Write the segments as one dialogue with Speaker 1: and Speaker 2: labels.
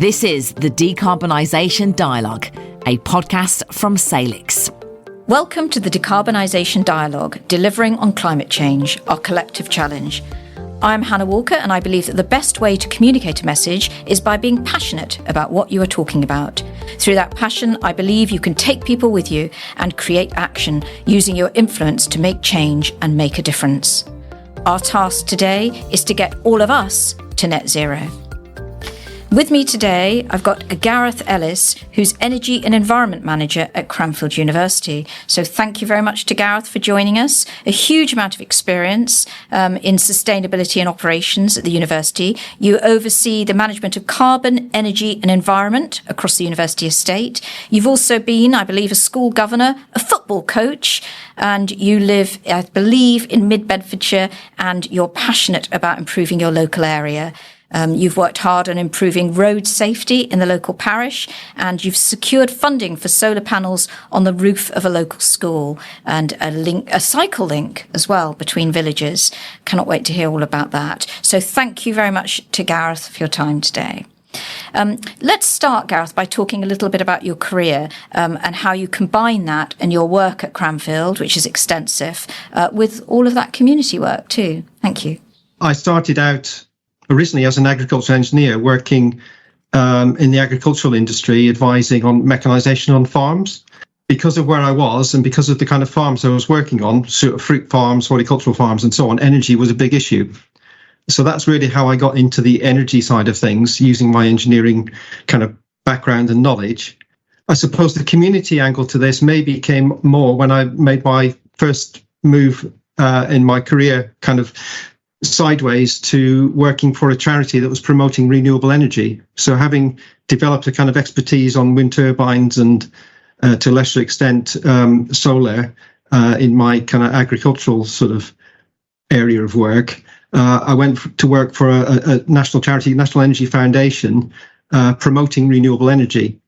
Speaker 1: This is the Decarbonisation Dialogue, a podcast from Salix.
Speaker 2: Welcome to the Decarbonisation Dialogue, delivering on climate change, our collective challenge. I'm Hannah Walker, and I believe that the best way to communicate a message is by being passionate about what you are talking about. Through that passion, I believe you can take people with you and create action, using your influence to make change and make a difference. Our task today is to get all of us to net zero. With me today, I've got Gareth Ellis, who's Energy and Environment Manager at Cranfield University. So thank you very much to Gareth for joining us. A huge amount of experience in sustainability and operations at the university. You oversee the management of carbon, energy and environment across the university estate. You've also been, I believe, a school governor, a football coach, and you live, I believe, in mid-Bedfordshire, and you're passionate about improving your local area. You've worked hard on improving road safety in the local parish, and you've secured funding for solar panels on the roof of a local school and a cycle link as well between villages. Cannot wait to hear all about that. So thank you very much to Gareth for your time today. Let's start, Gareth, by talking a little bit about your career and how you combine that and your work at Cranfield, which is extensive, with all of that community work too. Thank you.
Speaker 3: I started out originally as an agricultural engineer working in the agricultural industry, advising on mechanisation on farms. Because of where I was and because of the kind of farms I was working on, sort of fruit farms, horticultural farms and so on, energy was a big issue. So that's really how I got into the energy side of things, using my engineering kind of background and knowledge. I suppose the community angle to this maybe came more when I made my first move in my career kind of sideways to working for a charity that was promoting renewable energy. So having developed a kind of expertise on wind turbines and to a lesser extent solar in my kind of agricultural sort of area of work, I went to work for a national charity, National Energy Foundation, promoting renewable energy.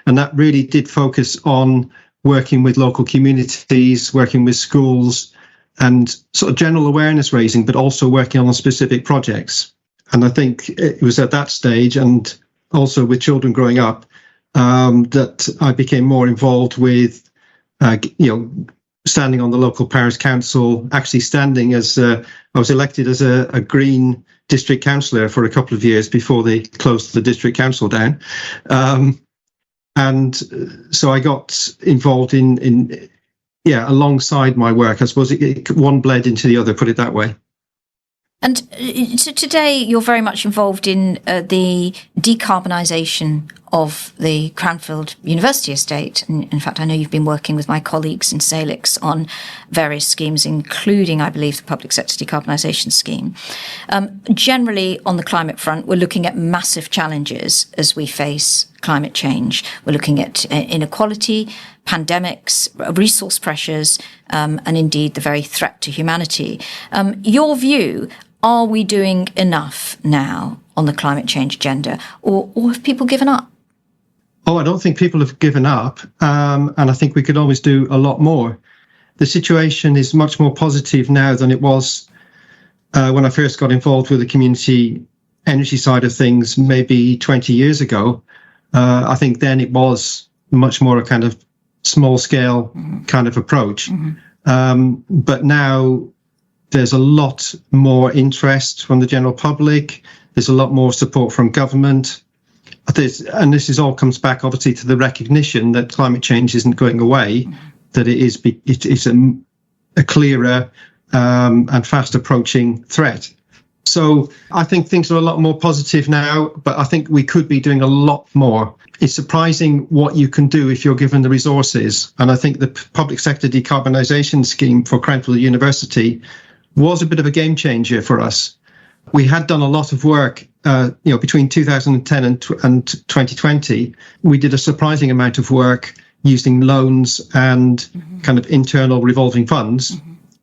Speaker 3: And that really did focus on working with local communities, working with schools, and sort of general awareness raising, but also working on specific projects. And I think it was at that stage, and also with children growing up, that I became more involved with, standing on the local parish council, actually standing as, I was elected as a Green district councillor for a couple of years before they closed the district council down. And so I got involved in alongside my work. I suppose one bled into the other, put it that way.
Speaker 2: And so today you're very much involved in the decarbonisation of the Cranfield University estate. And in fact, I know you've been working with my colleagues in Salix on various schemes, including, I believe, the public sector decarbonisation scheme. Generally, on the climate front, we're looking at massive challenges as we face climate change. We're looking at inequality, pandemics, resource pressures, and indeed the very threat to humanity. Your view, are we doing enough now on the climate change agenda, or have people given up?
Speaker 3: Oh, I don't think people have given up, and I think we could always do a lot more. The situation is much more positive now than it was when I first got involved with the community energy side of things, maybe 20 years ago. I think then it was much more a kind of small scale kind of approach. But now there's a lot more interest from the general public. There's a lot more support from government. And this all comes back obviously to the recognition that climate change isn't going away, that it's a clearer and fast approaching threat. So I think things are a lot more positive now, but I think we could be doing a lot more. It's surprising what you can do if you're given the resources. And I think the public sector decarbonisation scheme for Cranfield University was a bit of a game changer for us. We had done a lot of work, between 2010 and 2020. We did a surprising amount of work using loans and kind of internal revolving funds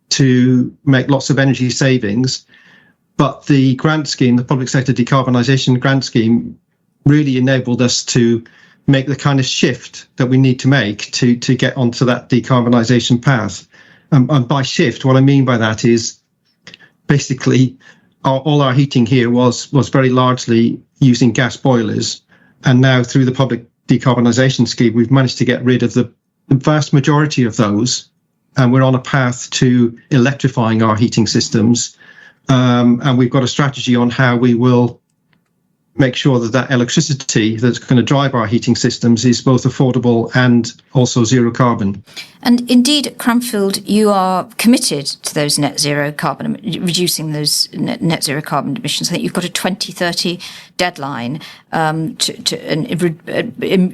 Speaker 3: to make lots of energy savings. But the grant scheme, the public sector decarbonisation grant scheme, really enabled us to make the kind of shift that we need to make to get onto that decarbonisation path. And by shift, what I mean by that is basically all our heating here was very largely using gas boilers. And now through the public decarbonisation scheme, we've managed to get rid of the vast majority of those. And we're on a path to electrifying our heating systems. And we've got a strategy on how we will make sure that electricity that's going to drive our heating systems is both affordable and also zero carbon.
Speaker 2: And indeed, at Cranfield, you are committed to those net zero carbon, reducing those net zero carbon emissions. I think you've got a 2030 deadline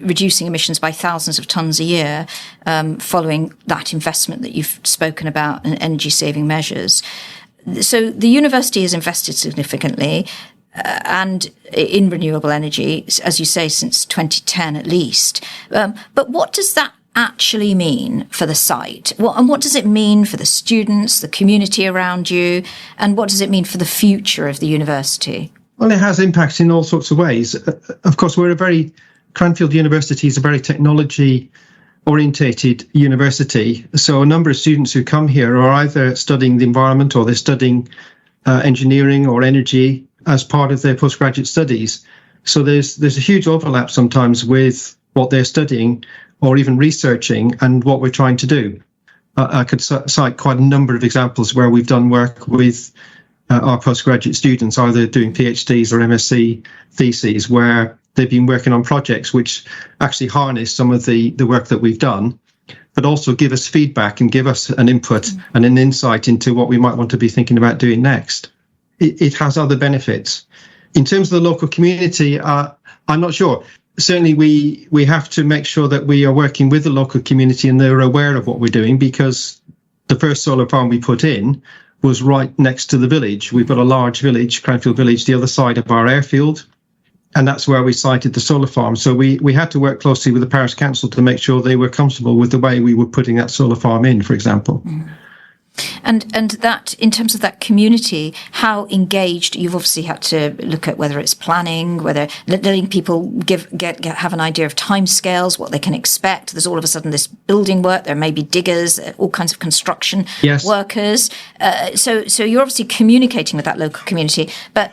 Speaker 2: reducing emissions by thousands of tonnes a year, following that investment that you've spoken about and energy saving measures. So the university has invested significantly and in renewable energy, as you say, since 2010 at least. But what does that actually mean for the site? And what does it mean for the students, the community around you? And what does it mean for the future of the university?
Speaker 3: Well, it has impacts in all sorts of ways. Of course, Cranfield University is a very technology-orientated university. So a number of students who come here are either studying the environment or they're studying engineering or energy as part of their postgraduate studies. So there's a huge overlap sometimes with what they're studying or even researching and what we're trying to do. I could cite quite a number of examples where we've done work with our postgraduate students, either doing PhDs or MSc theses, where they've been working on projects which actually harness some of the work that we've done, but also give us feedback and give us an input and an insight into what we might want to be thinking about doing next. It has other benefits. In terms of the local community, I'm not sure. Certainly, we have to make sure that we are working with the local community and they're aware of what we're doing, because the first solar farm we put in was right next to the village. We've got a large village, Cranfield Village, the other side of our airfield, and that's where we sited the solar farm. So we had to work closely with the parish council to make sure they were comfortable with the way we were putting that solar farm in, for example.
Speaker 2: And that, in terms of that community, how engaged, you've obviously had to look at whether it's planning, whether letting people have an idea of timescales, what they can expect. There's all of a sudden this building work. There may be diggers, all kinds of construction workers. So you're obviously communicating with that local community. But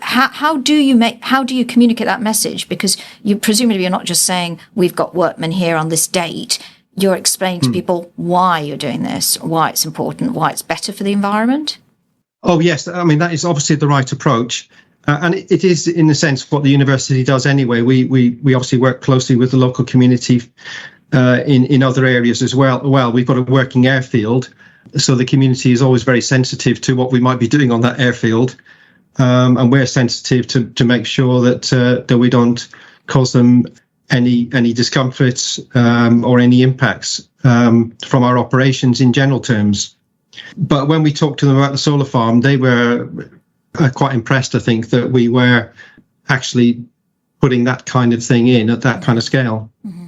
Speaker 2: how do you communicate that message? Because presumably you're not just saying we've got workmen here on this date. You're explaining to people why you're doing this, why it's important, why it's better for the environment?
Speaker 3: Oh, yes. I mean, that is obviously the right approach. And it is, in a sense, what the university does anyway. We obviously work closely with the local community in other areas as well. Well, we've got a working airfield, so the community is always very sensitive to what we might be doing on that airfield. And we're sensitive to make sure that we don't cause them any discomforts or any impacts from our operations in general terms. But when we talked to them about the solar farm, they were quite impressed, I think, that we were actually putting that kind of thing in at that kind of scale. Mm-hmm.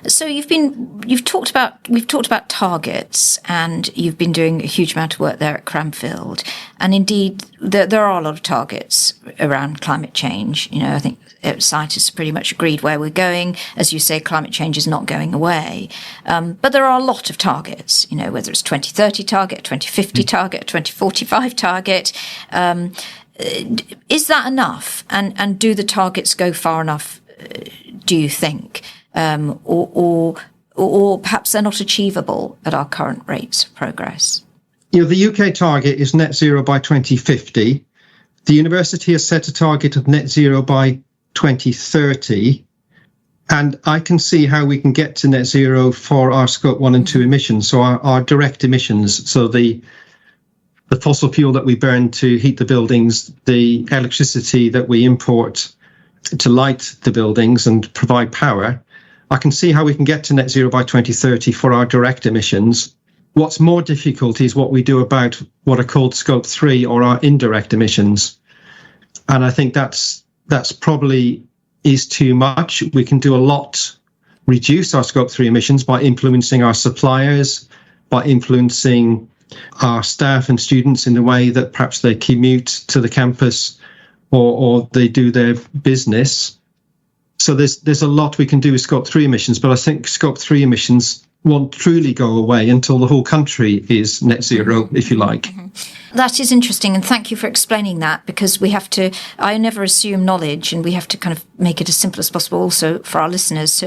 Speaker 2: So we've talked about targets, and you've been doing a huge amount of work there at Cranfield. And indeed, there are a lot of targets around climate change. You know, I think scientists pretty much agreed where we're going. As you say, climate change is not going away. But there are a lot of targets, you know, whether it's 2030 target, 2050 target, 2045 target. Is that enough? And do the targets go far enough, do you think? Or perhaps they're not achievable at our current rates of progress?
Speaker 3: You know, the UK target is net zero by 2050. The university has set a target of net zero by 2030. And I can see how we can get to net zero for our scope 1 and 2 emissions, so our direct emissions, so the fossil fuel that we burn to heat the buildings, the electricity that we import to light the buildings and provide power. I can see how we can get to net zero by 2030 for our direct emissions. What's more difficult is what we do about what are called scope 3 or our indirect emissions. And I think that's probably is too much. We can do a lot, reduce our scope 3 emissions by influencing our suppliers, by influencing our staff and students in the way that perhaps they commute to the campus or they do their business. So there's a lot we can do with scope 3 emissions, but I think scope 3 emissions won't truly go away until the whole country is net zero, if you like. Mm-hmm.
Speaker 2: That is interesting, and thank you for explaining that, because I never assume knowledge, and we have to kind of make it as simple as possible also for our listeners.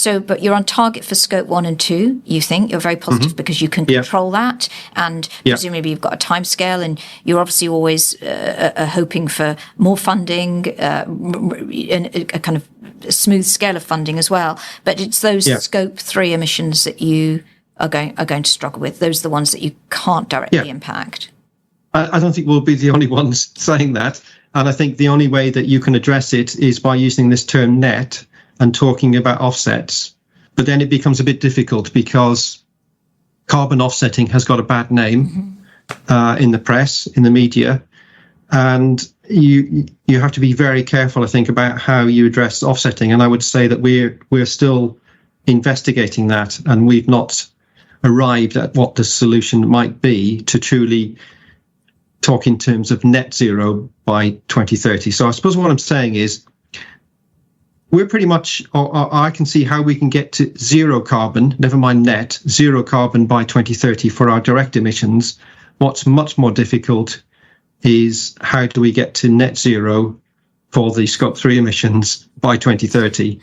Speaker 2: But you're on target for scope 1 and 2, you think? You're very positive because you can control that, and presumably you've got a timescale, and you're obviously always hoping for more funding, and a kind of smooth scale of funding as well. But it's those scope 3 emissions that you are going to struggle with. Those are the ones that you can't directly impact.
Speaker 3: I don't think we'll be the only ones saying that. And I think the only way that you can address it is by using this term net and talking about offsets. But then it becomes a bit difficult because carbon offsetting has got a bad name in the press, in the media. And you have to be very careful, I think, about how you address offsetting. And I would say that we're still investigating that, and we've not arrived at what the solution might be to truly talk in terms of net zero by 2030. So I suppose what I'm saying is we're pretty much, or I can see how we can get to zero carbon, never mind net, zero carbon by 2030 for our direct emissions. What's much more difficult is how do we get to net zero for the scope 3 emissions by 2030.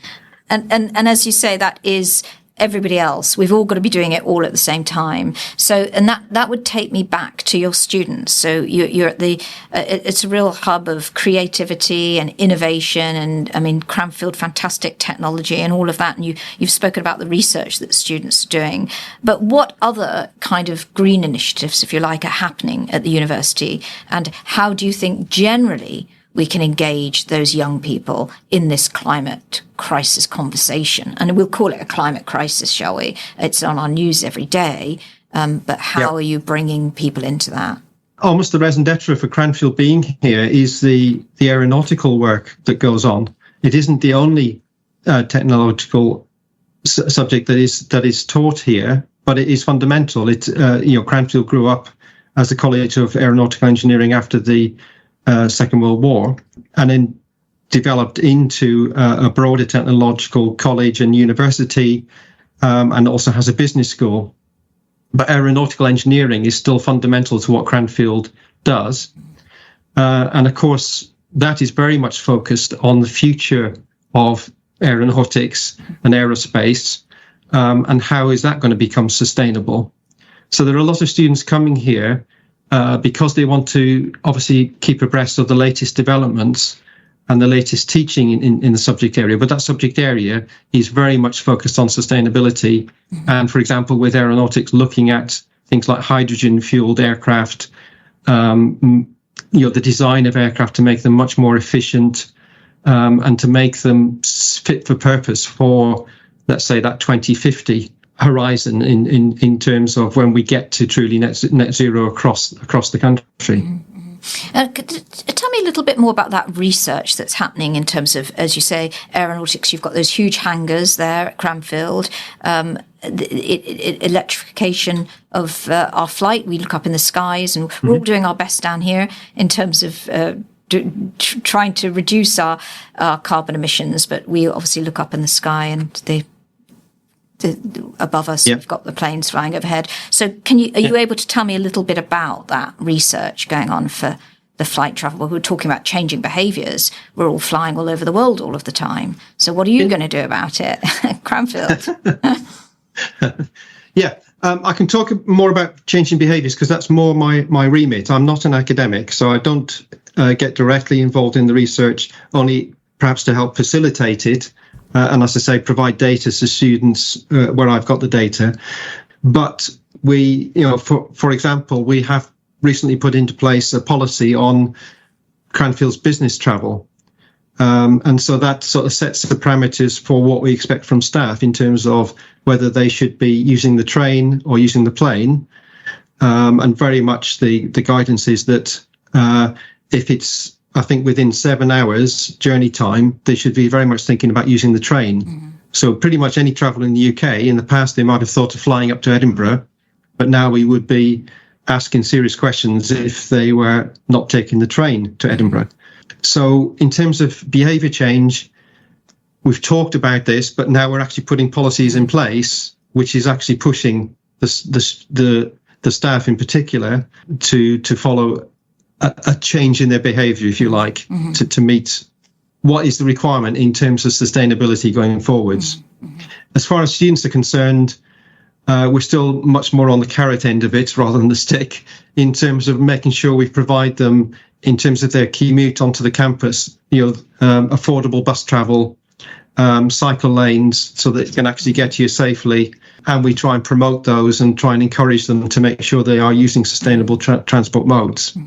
Speaker 2: And as you say, that is everybody else. We've all got to be doing it all at the same time. So, and that would take me back to your students. So you're at it's a real hub of creativity and innovation, and I mean, Cranfield, fantastic technology and all of that. And you've spoken about the research that students are doing. But what other kind of green initiatives, if you like, are happening at the university? And how do you think generally we can engage those young people in this climate crisis conversation? And we'll call it a climate crisis, shall we? It's on our news every day. But how are you bringing people into that?
Speaker 3: Almost the raison d'etre for Cranfield being here is the aeronautical work that goes on. It isn't the only technological subject that is taught here, but it is fundamental. Cranfield grew up as a College of Aeronautical Engineering after the Second World War, and then developed into a broader technological college and university, and also has a business school. But aeronautical engineering is still fundamental to what Cranfield does. And of course, that is very much focused on the future of aeronautics and aerospace, and how is that going to become sustainable. So there are a lot of students coming here because they want to obviously keep abreast of the latest developments and the latest teaching in the subject area. But that subject area is very much focused on sustainability. And for example, with aeronautics, looking at things like hydrogen-fueled aircraft, the design of aircraft to make them much more efficient, and to make them fit for purpose for, let's say, that 2050 horizon in terms of when we get to truly net zero across the country.
Speaker 2: Tell me a little bit more about that research that's happening in terms of, as you say, aeronautics. You've got those huge hangars there at Cranfield, electrification of our flight. We look up in the skies, and we're all doing our best down here in terms of trying to reduce our carbon emissions, but we obviously look up in the sky and above us, we've got the planes flying overhead. So are you able to tell me a little bit about that research going on for the flight travel? Well, we're talking about changing behaviours. We're all flying all over the world all of the time. So what are you going to do about it, Cranfield?
Speaker 3: I can talk more about changing behaviours because that's more my remit. I'm not an academic, so I don't get directly involved in the research, only perhaps to help facilitate it. And as I say, provide data to students where I've got the data. But we, for example, we have recently put into place a policy on Cranfield's business travel. And so that sort of sets the parameters for what we expect from staff in terms of whether they should be using the train or using the plane. And very much the guidance is that if it's, I think, within 7 hours journey time, they should be very much thinking about using the train. So pretty much any travel in the UK, in the past, they might have thought of flying up to Edinburgh, but now we would be asking serious questions if they were not taking the train to Edinburgh. So in terms of behaviour change, we've talked about this, but now we're actually putting policies in place, which is actually pushing the the staff in particular to follow a change in their behaviour, if you like, to meet what is the requirement in terms of sustainability going forwards. As far as students are concerned, we're still much more on the carrot end of it rather than the stick, in terms of making sure we provide them, in terms of their commute onto the campus, affordable bus travel, cycle lanes, so that it can actually get here safely. And we try and promote those and try and encourage them to make sure they are using sustainable transport modes.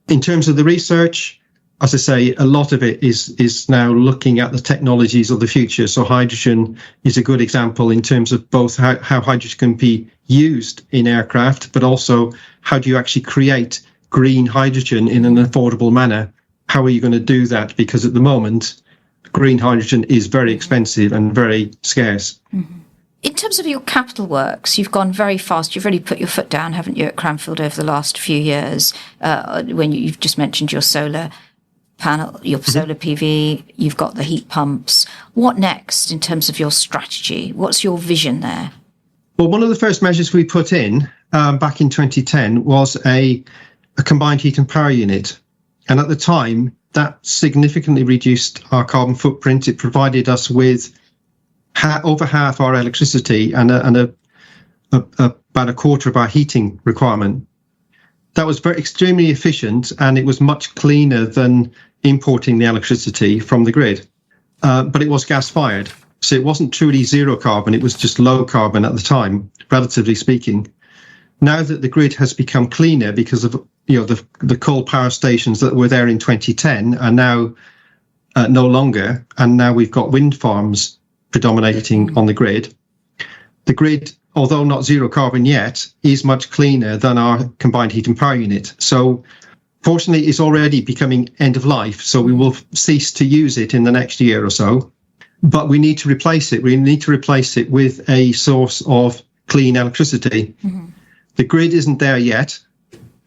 Speaker 3: In terms of the research, as I say, a lot of it is now looking at the technologies of the future. So hydrogen is a good example in terms of both how hydrogen can be used in aircraft, but also how do you actually create green hydrogen in an affordable manner? How are you going to do that? Because at the moment, green hydrogen is very expensive and very scarce.
Speaker 2: In terms of your capital works, you've gone very fast. You've really put your foot down, haven't you, at Cranfield over the last few years, when you've just mentioned your solar panel, your solar PV, you've got the heat pumps. What next in terms of your strategy? What's your vision there?
Speaker 3: Well, one of the first measures we put in back in 2010 was a combined heat and power unit. And at the time, that significantly reduced our carbon footprint. It provided us with over half our electricity and about a quarter of our heating requirement. That was extremely efficient, and it was much cleaner than importing the electricity from the grid. But it was gas-fired, so it wasn't truly zero carbon. It was just low carbon at the time, relatively speaking. Now that the grid has become cleaner because of the coal power stations that were there in 2010 are now no longer, and now we've got wind farms predominating on the grid. The grid, although not zero carbon yet, is much cleaner than our combined heat and power unit. So fortunately, it's already becoming end of life, so we will cease to use it in the next year or so. But we need to replace it. We need to replace it with a source of clean electricity. The grid isn't there yet.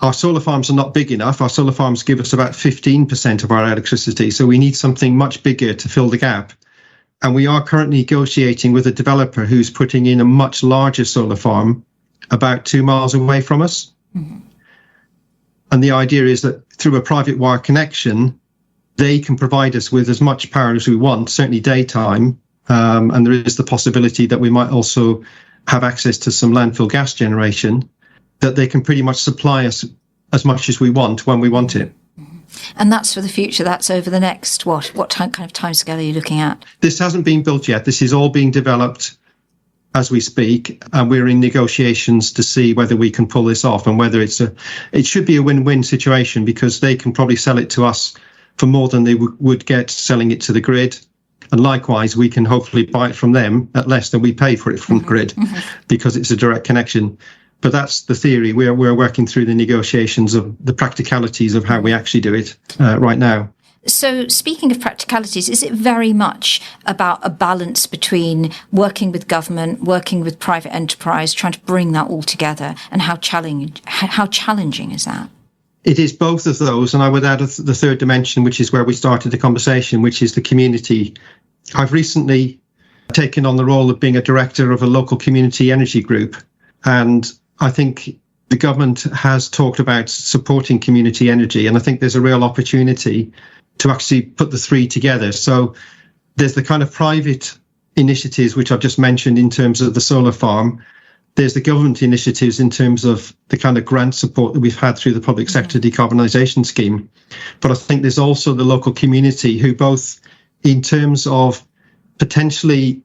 Speaker 3: Our solar farms are not big enough. Our solar farms give us about 15% of our electricity, so we need something much bigger to fill the gap. And we are currently negotiating with a developer who's putting in a much larger solar farm about 2 miles away from us. And the idea is that through a private wire connection, they can provide us with as much power as we want, certainly daytime. And there is the possibility that we might also have access to some landfill gas generation, that they can pretty much supply us as much as we want when we want it.
Speaker 2: And that's for the future. That's over the next, what kind of timescale are you looking at?
Speaker 3: This hasn't been built yet. This is all being developed as we speak, and we're in negotiations to see whether we can pull this off and whether it should be a win-win situation, because they can probably sell it to us for more than they would get selling it to the grid. And likewise, we can hopefully buy it from them at less than we pay for it from the grid, because it's a direct connection. But that's the theory. We're working through the negotiations of the practicalities of how we actually do it right now.
Speaker 2: So speaking of practicalities, is it very much about a balance between working with government, working with private enterprise, trying to bring that all together? And how challenging is that?
Speaker 3: It is both of those. And I would add the third dimension, which is where we started the conversation, which is the community. I've recently taken on the role of being a director of a local community energy group. And I think the government has talked about supporting community energy, and I think there's a real opportunity to actually put the three together. So there's the kind of private initiatives which I've just mentioned in terms of the solar farm. There's the government initiatives in terms of the kind of grant support that we've had through the public sector decarbonisation scheme. But I think there's also the local community who, both in terms of potentially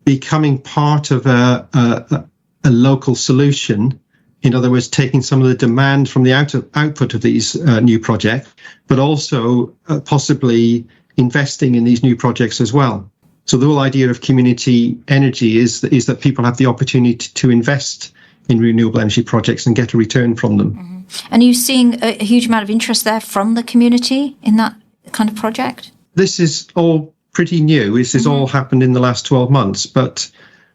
Speaker 3: becoming part of a local solution, in other words, taking some of the demand from the output of these new projects, but also possibly investing in these new projects as well. So the whole idea of community energy is that people have the opportunity to invest in renewable energy projects and get a return from them.
Speaker 2: And are you seeing a huge amount of interest there from the community in that kind of project? This
Speaker 3: is all pretty new. This has all happened in the last 12 months, but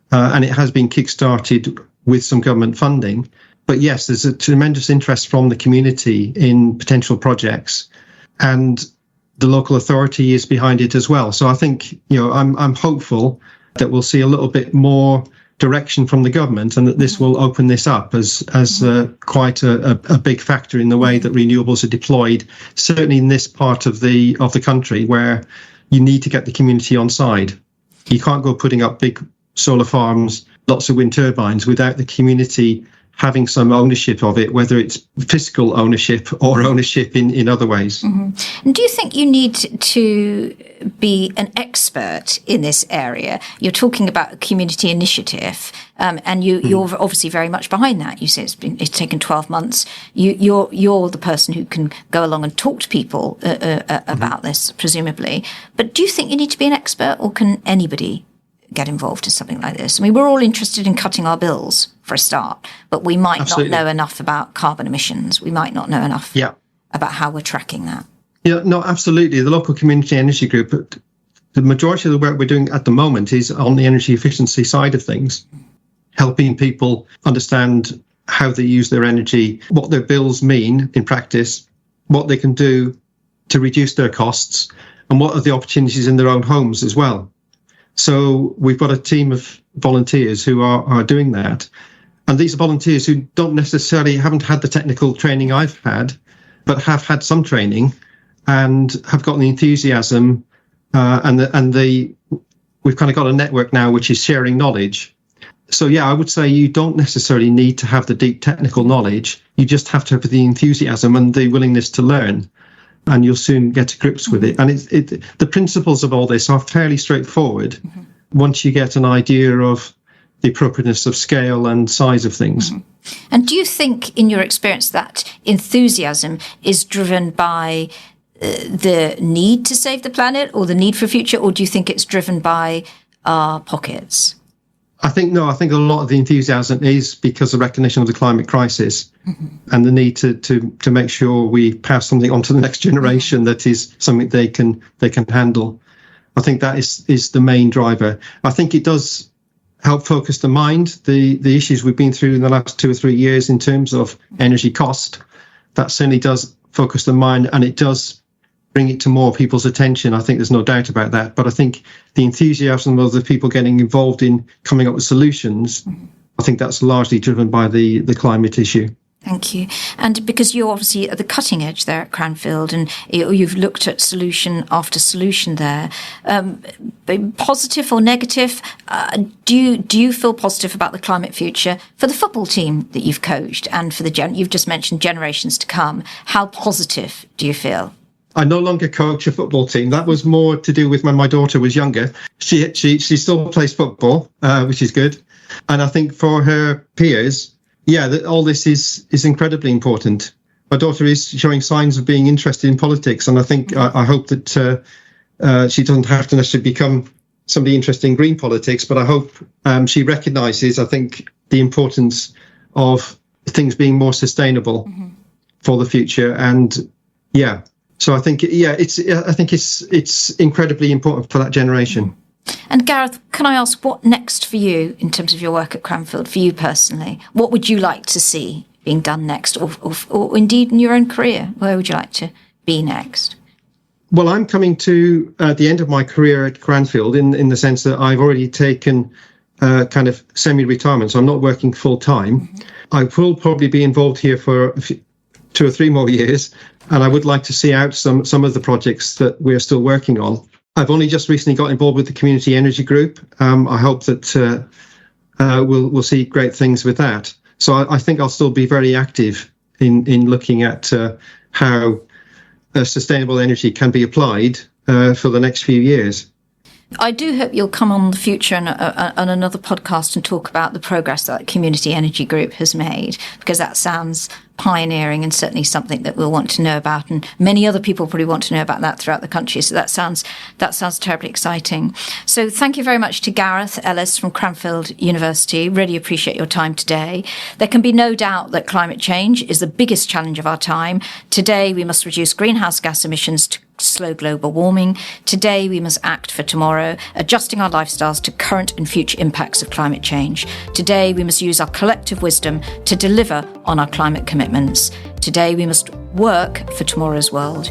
Speaker 3: and it has been kick-started with some government funding. But yes, there's a tremendous interest from the community in potential projects, and the local authority is behind it as well. So I think, I'm hopeful that we'll see a little bit more direction from the government, and that this will open this up as quite a big factor in the way that renewables are deployed, certainly in this part of the country where you need to get the community on side. You can't go putting up big solar farms, lots of wind turbines, without the community having some ownership of it, whether it's physical ownership or ownership in other ways.
Speaker 2: And do you think you need to be an expert in this area? You're talking about a community initiative, and you're obviously very much behind that. You say it's taken 12 months. You're the person who can go along and talk to people about this, presumably. But do you think you need to be an expert, or can anybody get involved in something like this? I mean, we're all interested in cutting our bills for a start, but we might not know enough about carbon emissions. We might not know enough about how we're tracking that.
Speaker 3: Yeah, no, absolutely. The local community energy group, the majority of the work we're doing at the moment is on the energy efficiency side of things, helping people understand how they use their energy, what their bills mean in practice, what they can do to reduce their costs, and what are the opportunities in their own homes as well. So we've got a team of volunteers who are doing that. And these are volunteers who haven't had the technical training I've had, but have had some training and have got the enthusiasm. We've kind of got a network now which is sharing knowledge. So, I would say you don't necessarily need to have the deep technical knowledge. You just have to have the enthusiasm and the willingness to learn, and you'll soon get to grips with it. And the principles of all this are fairly straightforward once you get an idea of the appropriateness of scale and size of things.
Speaker 2: And do you think, in your experience, that enthusiasm is driven by the need to save the planet or the need for future, or do you think it's driven by our pockets?
Speaker 3: I think a lot of the enthusiasm is because of recognition of the climate crisis and the need to make sure we pass something on to the next generation that is something they can handle. I think that is the main driver. I think it does help focus the mind, the issues we've been through in the last 2 or 3 years in terms of energy cost. That certainly does focus the mind, and it does bring it to more people's attention. I think there's no doubt about that. But I think the enthusiasm of the people getting involved in coming up with solutions, I think that's largely driven by the climate issue.
Speaker 2: Thank you. And because you're obviously at the cutting edge there at Cranfield, and you've looked at solution after solution there, positive or negative, do you feel positive about the climate future for the football team that you've coached and for you've just mentioned generations to come? How positive do you feel?
Speaker 3: I no longer coach a football team. That was more to do with when my daughter was younger. She still plays football, which is good. And I think for her peers, all this is incredibly important. My daughter is showing signs of being interested in politics, and I think I hope that she doesn't have to necessarily become somebody interested in green politics, but I hope she recognises, I think, the importance of things being more sustainable for the future. And so I think it's incredibly important for that generation.
Speaker 2: And Gareth, can I ask, what next for you in terms of your work at Cranfield, for you personally? What would you like to see being done next, or indeed in your own career? Where would you like to be next?
Speaker 3: Well, I'm coming to the end of my career at Cranfield in the sense that I've already taken kind of semi-retirement, so I'm not working full time. I will probably be involved here for 2 or 3 more years, and I would like to see out some of the projects that we're still working on. I've only just recently got involved with the community energy group. I hope that we'll see great things with that. So I think I'll still be very active in looking at how sustainable energy can be applied for the next few years.
Speaker 2: I do hope you'll come on the future on another podcast and talk about the progress that Community Energy Group has made, because that sounds pioneering and certainly something that we'll want to know about, and many other people probably want to know about that throughout the country. So that sounds terribly exciting. So thank you very much to Gareth Ellis from Cranfield University. Really appreciate your time today. There can be no doubt that climate change is the biggest challenge of our time. Today we must reduce greenhouse gas emissions to slow global warming. Today we must act for tomorrow, adjusting our lifestyles to current and future impacts of climate change. Today we must use our collective wisdom to deliver on our climate commitments. Today we must work for tomorrow's world.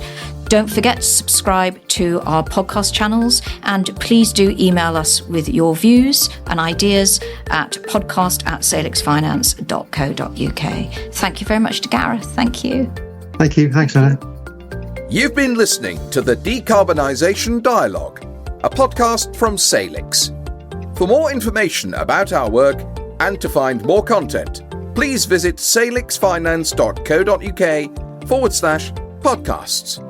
Speaker 2: Don't forget to subscribe to our podcast channels, and please do email us with your views and ideas at podcast@salixfinance.co.uk. Thank you very much to Gareth. Thank you.
Speaker 3: Thank you. Thanks, Anna.
Speaker 4: You've been listening to the Decarbonisation Dialogue, a podcast from Salix. For more information about our work and to find more content, please visit salixfinance.co.uk/podcasts.